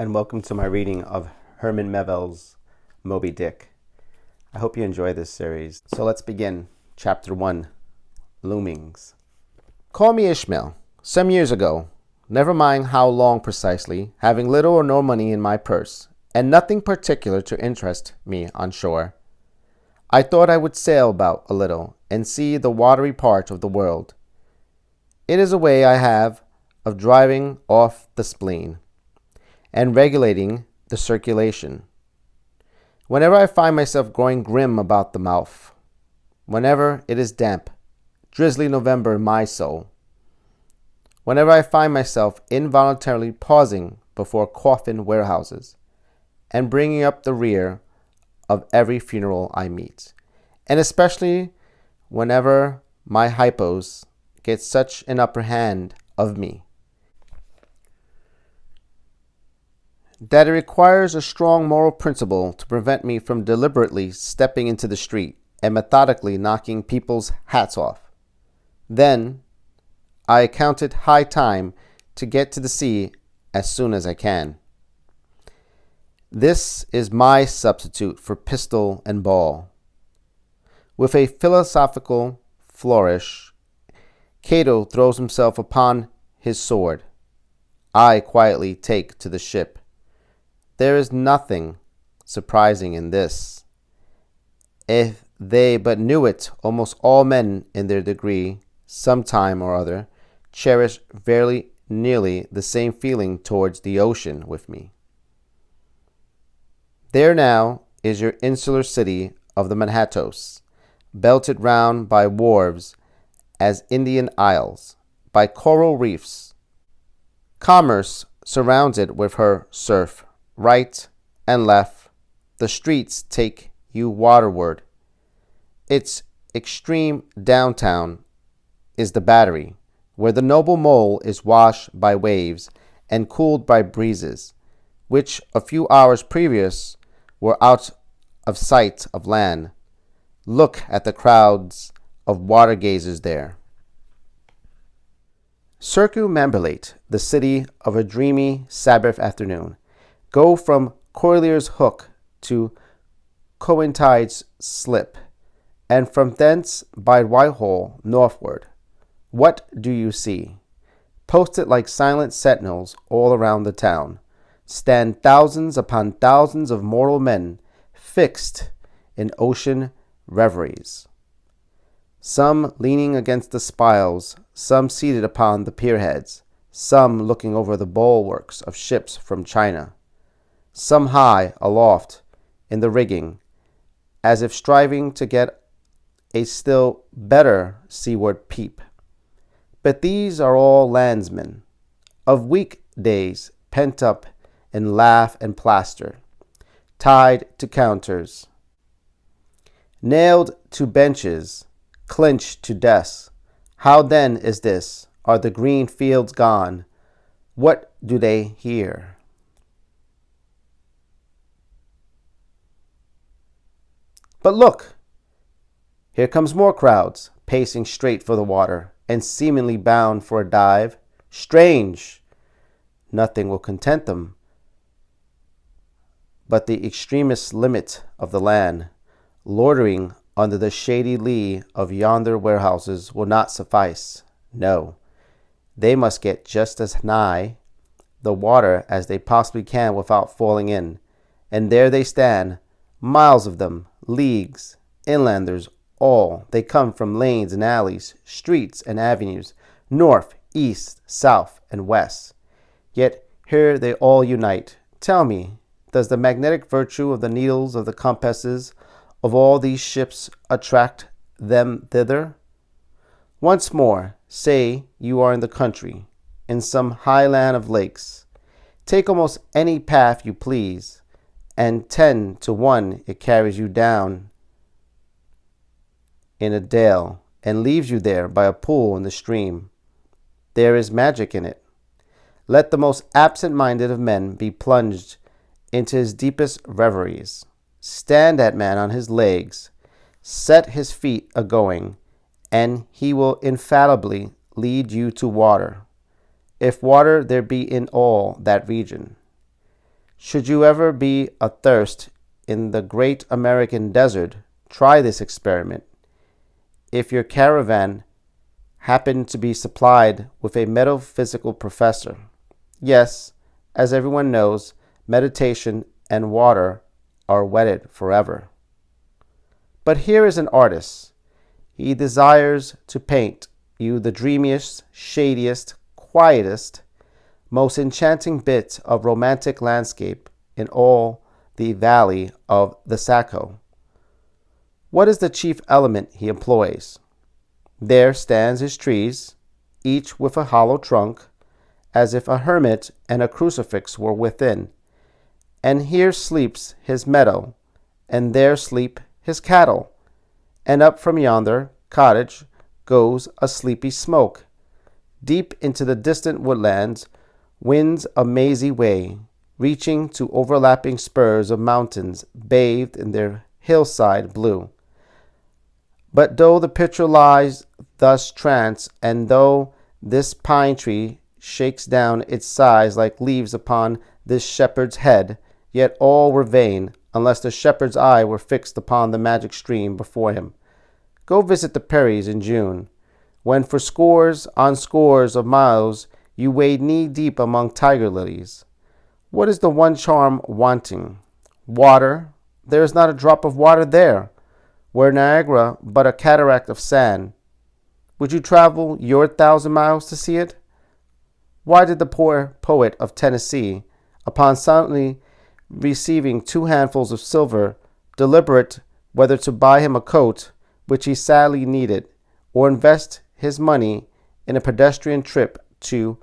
and welcome to my reading of Herman Melville's Moby-Dick. I hope you enjoy this series. So let's begin. Chapter 1, Loomings. Call me Ishmael. Some years ago, never mind how long precisely, having little or no money in my purse, and nothing particular to interest me on shore, I thought I would sail about a little and see the watery part of the world. It is a way I have of driving off the spleen and regulating the circulation. Whenever I find myself growing grim about the mouth, whenever it is damp, drizzly November in my soul, whenever I find myself involuntarily pausing before coffin warehouses and bringing up the rear of every funeral I meet, and especially whenever my hypos get such an upper hand of me that it requires a strong moral principle to prevent me from deliberately stepping into the street and methodically knocking people's hats off. Then I account it high time to get to the sea as soon as I can. This is my substitute for pistol and ball. With a philosophical flourish, Cato throws himself upon his sword. I quietly take to the ship. There is nothing surprising in this. If they but knew it, almost all men in their degree, some time or other, cherish very nearly the same feeling towards the ocean with me. There now is your insular city of the Manhattoes, belted round by wharves as Indian isles, by coral reefs. Commerce surrounds it with her surf. Right and left, the streets take you waterward. Its extreme downtown is the Battery, where the noble mole is washed by waves and cooled by breezes, which a few hours previous were out of sight of land. Look at the crowds of water gazers there. Circumambulate the city of a dreamy Sabbath afternoon. Go from Corlear's Hook to Coentide's Slip, and from thence by Whitehall northward. What do you see? Posted like silent sentinels all around the town, stand thousands upon thousands of mortal men, fixed in ocean reveries. Some leaning against the spiles, some seated upon the pierheads, some looking over the bulwarks of ships from China, some high aloft in the rigging, as if striving to get a still better seaward peep. But these are all landsmen, of week days pent up in lath and plaster, tied to counters, nailed to benches, clinched to desks. How then is this? Are the green fields gone? What do they hear? But look! Here comes more crowds, pacing straight for the water, and seemingly bound for a dive. Strange! Nothing will content them but the extremest limit of the land. Loitering under the shady lee of yonder warehouses will not suffice. No, they must get just as nigh the water as they possibly can without falling in. And there they stand, miles of them, leagues, inlanders, all. They come from lanes and alleys, streets and avenues, north, east, south, and west. Yet here they all unite. Tell me, does the magnetic virtue of the needles of the compasses of all these ships attract them thither? Once more, say you are in the country, in some high land of lakes. Take almost any path you please, and 10 to 1 it carries you down in a dale, and leaves you there by a pool in the stream. There is magic in it. Let the most absent-minded of men be plunged into his deepest reveries. Stand that man on his legs, set his feet a-going, and he will infallibly lead you to water, if water there be in all that region. Should you ever be athirst in the great American desert, try this experiment. If your caravan happened to be supplied with a metaphysical professor. Yes, as everyone knows, meditation and water are wedded forever. But here is an artist. He desires to paint you the dreamiest, shadiest, quietest, most enchanting bit of romantic landscape in all the valley of the Saco. What is the chief element he employs? There stands his trees, each with a hollow trunk, as if a hermit and a crucifix were within. And here sleeps his meadow, and there sleep his cattle. And up from yonder cottage goes a sleepy smoke. Deep into the distant woodlands winds a mazy way, reaching to overlapping spurs of mountains bathed in their hillside blue. But though the picture lies thus tranced, and though this pine tree shakes down its sighs like leaves upon this shepherd's head, yet all were vain, unless the shepherd's eye were fixed upon the magic stream before him. Go visit the prairies in June, when for scores on scores of miles you wade knee-deep among tiger lilies. What is the one charm wanting? Water. There is not a drop of water there, where Niagara but a cataract of sand. Would you travel your 1,000 miles to see it? Why did the poor poet of Tennessee, upon suddenly receiving 2 handfuls of silver, deliberate whether to buy him a coat, which he sadly needed, or invest his money in a pedestrian trip to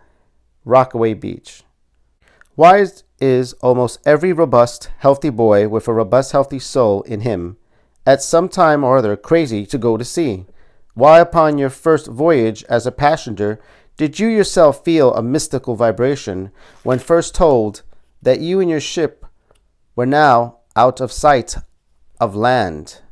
Rockaway Beach? Why is almost every robust, healthy boy with a robust, healthy soul in him at some time or other crazy to go to sea? Why, upon your first voyage as a passenger, did you yourself feel a mystical vibration when first told that you and your ship were now out of sight of land?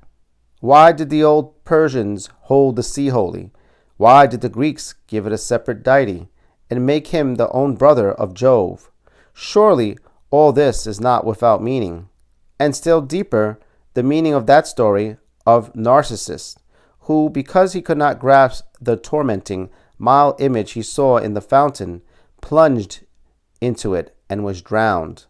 Why did the old Persians hold the sea holy? Why did the Greeks give it a separate deity and make him the own brother of Jove? Surely all this is not without meaning. And still deeper, the meaning of that story of Narcissus, who, because he could not grasp the tormenting, mild image he saw in the fountain, plunged into it and was drowned.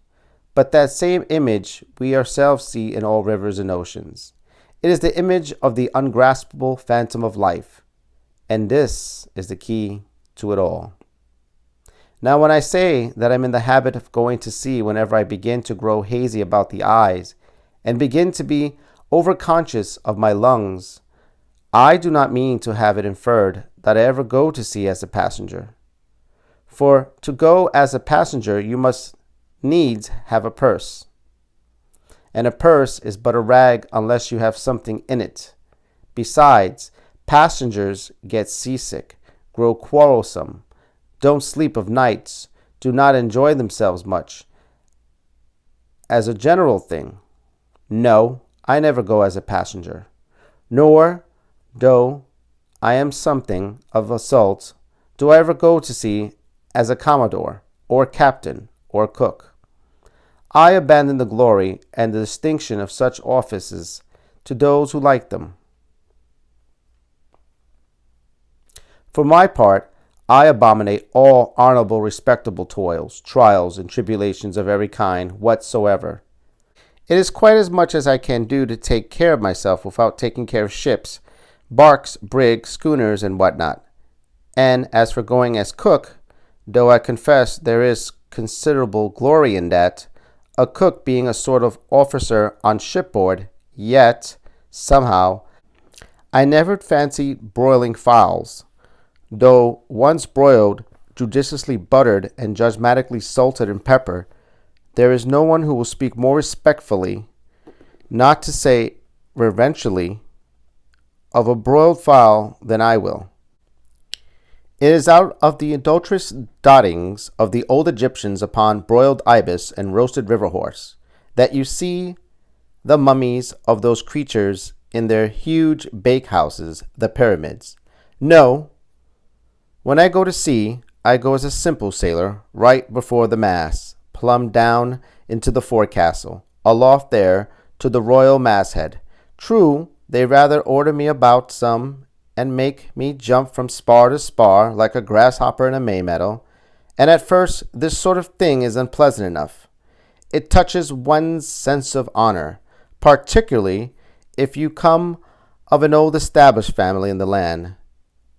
But that same image we ourselves see in all rivers and oceans. It is the image of the ungraspable phantom of life. And this is the key to it all. Now, when I say that I'm in the habit of going to sea whenever I begin to grow hazy about the eyes and begin to be overconscious of my lungs, I do not mean to have it inferred that I ever go to sea as a passenger. For to go as a passenger, you must needs have a purse. And a purse is but a rag unless you have something in it. Besides, passengers get seasick, grow quarrelsome, don't sleep of nights, do not enjoy themselves much. As a general thing, no, I never go as a passenger. Nor, though I am something of a salt, do I ever go to sea as a commodore, or captain, or cook. I abandon the glory and the distinction of such offices to those who like them. For my part, I abominate all honorable, respectable toils, trials, and tribulations of every kind whatsoever. It is quite as much as I can do to take care of myself without taking care of ships, barks, brigs, schooners, and what-not. And as for going as cook, though I confess there is considerable glory in that, a cook being a sort of officer on shipboard, yet, somehow, I never fancied broiling fowls, though once broiled, judiciously buttered, and judgmatically salted in pepper, there is no one who will speak more respectfully, not to say reverentially, of a broiled fowl than I will. It is out of the adulterous dottings of the old Egyptians upon broiled ibis and roasted river horse that you see the mummies of those creatures in their huge bake-houses, the pyramids. No, when I go to sea, I go as a simple sailor, right before the mast, plumb down into the forecastle, aloft there to the royal masthead. True, they rather order me about some, and make me jump from spar to spar like a grasshopper in a maymeadow, and at first this sort of thing is unpleasant enough. It touches one's sense of honor, particularly if you come of an old established family in the land,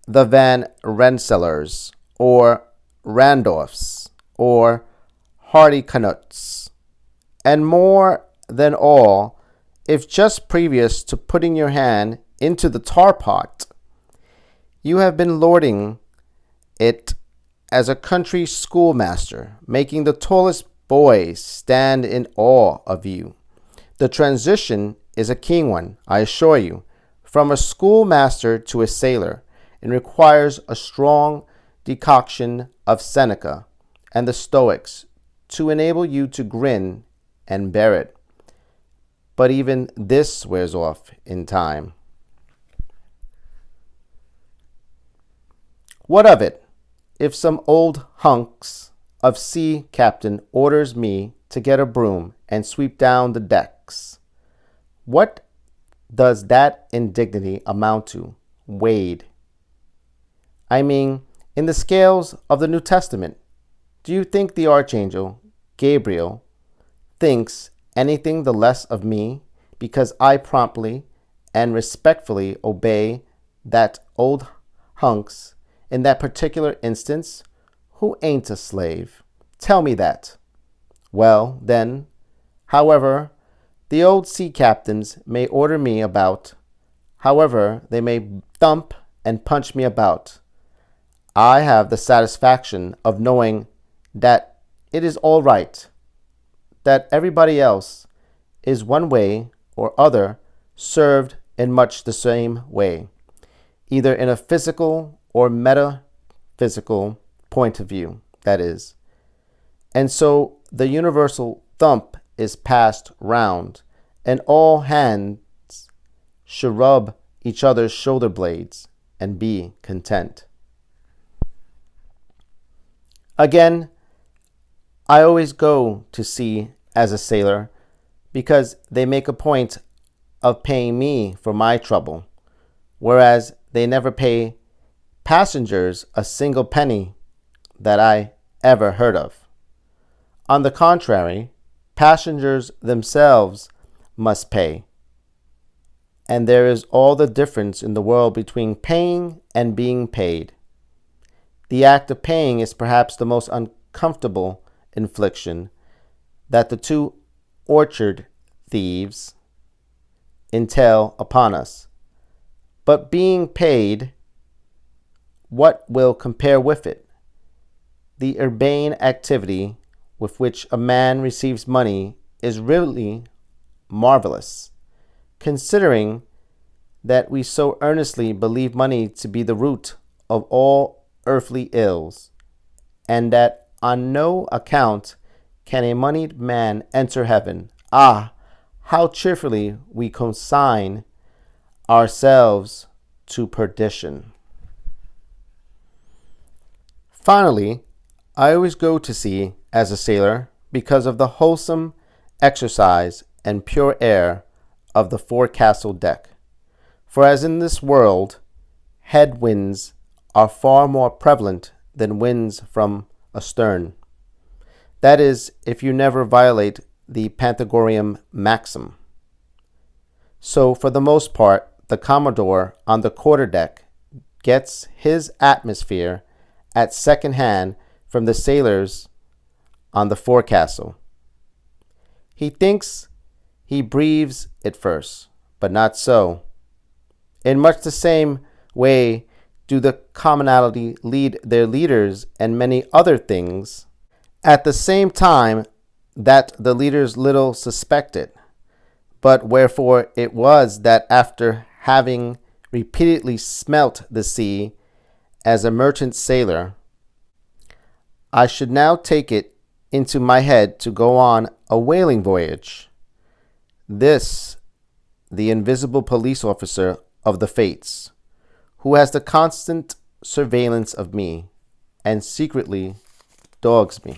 the Van Rensselaers, or Randolphs, or Hardicanuts, and more than all, if just previous to putting your hand into the tar pot, you have been lording it as a country schoolmaster, making the tallest boys stand in awe of you. The transition is a keen one, I assure you, from a schoolmaster to a sailor, and requires a strong decoction of Seneca and the Stoics to enable you to grin and bear it. But even this wears off in time. What of it, if some old hunks of sea captain orders me to get a broom and sweep down the decks? What does that indignity amount to, weighed? I mean, in the scales of the New Testament, do you think the archangel Gabriel thinks anything the less of me because I promptly and respectfully obey that old hunks in that particular instance, who ain't a slave? Tell me that. Well, then, however, the old sea captains may order me about, however they may thump and punch me about, I have the satisfaction of knowing that it is all right, that everybody else is one way or other served in much the same way, either in a physical or metaphysical point of view, that is. And so the universal thump is passed round, and all hands should rub each other's shoulder blades and be content. Again, I always go to sea as a sailor because they make a point of paying me for my trouble, whereas they never pay passengers a single penny that I ever heard of. On the contrary, passengers themselves must pay. And there is all the difference in the world between paying and being paid. The act of paying is perhaps the most uncomfortable infliction that the two orchard thieves entail upon us. But being paid, what will compare with it? The urbane activity with which a man receives money is really marvelous, considering that we so earnestly believe money to be the root of all earthly ills, and that on no account can a moneyed man enter heaven. Ah, how cheerfully we consign ourselves to perdition. Finally, I always go to sea as a sailor because of the wholesome exercise and pure air of the forecastle deck. For as in this world, headwinds are far more prevalent than winds from astern. That is, if you never violate the Pythagorean maxim. So, for the most part, the Commodore on the quarterdeck gets his atmosphere at second hand from the sailors on the forecastle. He thinks he breathes it first, but not so. In much the same way do the commonalty lead their leaders and many other things at the same time that the leaders little suspect it. But wherefore it was that after having repeatedly smelt the sea as a merchant sailor, I should now take it into my head to go on a whaling voyage. This, the invisible police officer of the fates, who has the constant surveillance of me and secretly dogs me.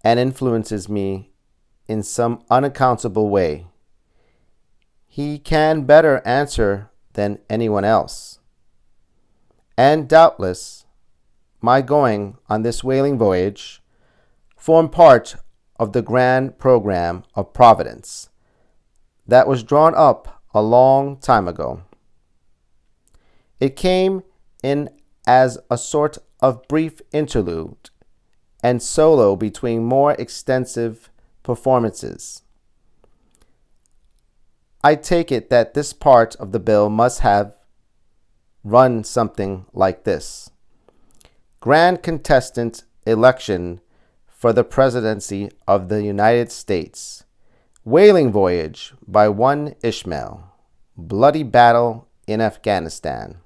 and influences me in some unaccountable way. He can better answer than anyone else. And doubtless, my going on this whaling voyage formed part of the grand program of Providence that was drawn up a long time ago. It came in as a sort of brief interlude and solo between more extensive performances. I take it that this part of the bill must have run something like this: Grand Contestant Election for the Presidency of the United States, Whaling Voyage by one Ishmael, Bloody Battle in Afghanistan.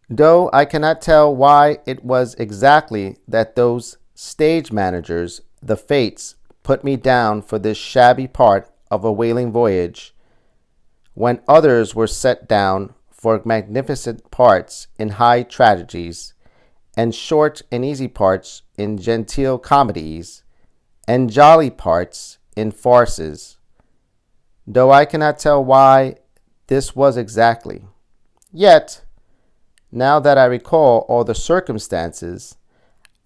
Though I cannot tell why it was exactly that those stage managers, the Fates, put me down for this shabby part of a whaling voyage, when others were set down for magnificent parts in high tragedies, and short and easy parts in genteel comedies, and jolly parts in farces. Though I cannot tell why this was exactly. Yet, now that I recall all the circumstances,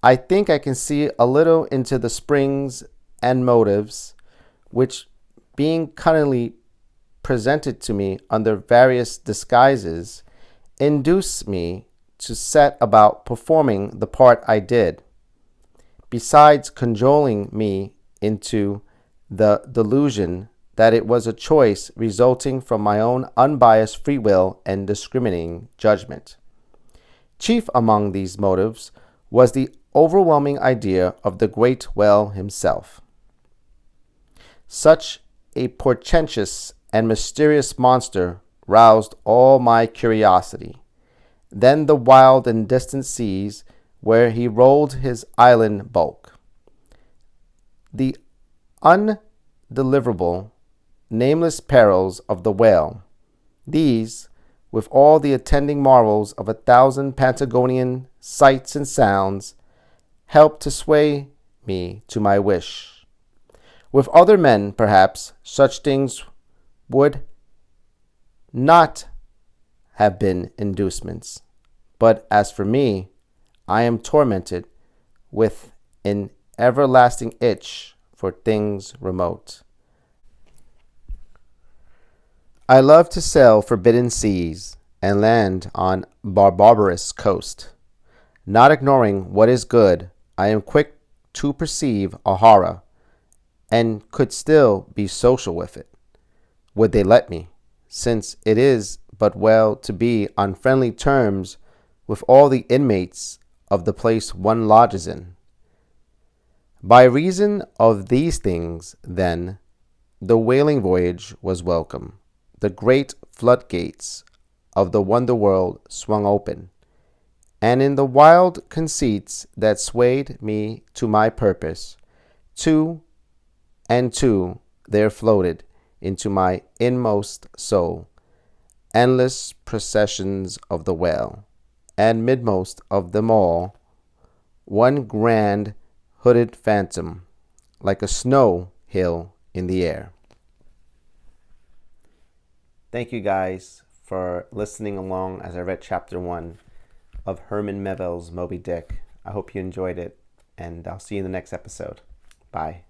I think I can see a little into the springs and motives which, being cunningly presented to me under various disguises, induced me to set about performing the part I did, besides cajoling me into the delusion that it was a choice resulting from my own unbiased free will and discriminating judgment. Chief among these motives was the overwhelming idea of the great whale himself. Such a portentous and mysterious monster roused all my curiosity. Then the wild and distant seas where he rolled his island bulk. The undeliverable, nameless perils of the whale, these, with all the attending marvels of 1,000 Patagonian sights and sounds, helped to sway me to my wish. With other men, perhaps, such things would not have been inducements. But as for me, I am tormented with an everlasting itch for things remote. I love to sail forbidden seas and land on barbarous coast. Not ignoring what is good, I am quick to perceive a horror, and could still be social with it, would they let me, since it is but well to be on friendly terms with all the inmates of the place one lodges in. By reason of these things, then, the whaling voyage was welcome. The great floodgates of the wonder world swung open, and in the wild conceits that swayed me to my purpose, two and two there floated into my inmost soul endless processions of the whale, and midmost of them all, one grand hooded phantom, like a snow hill in the air. Thank you guys for listening along as I read chapter 1 of Herman Melville's Moby-Dick. I hope you enjoyed it, and I'll see you in the next episode. Bye.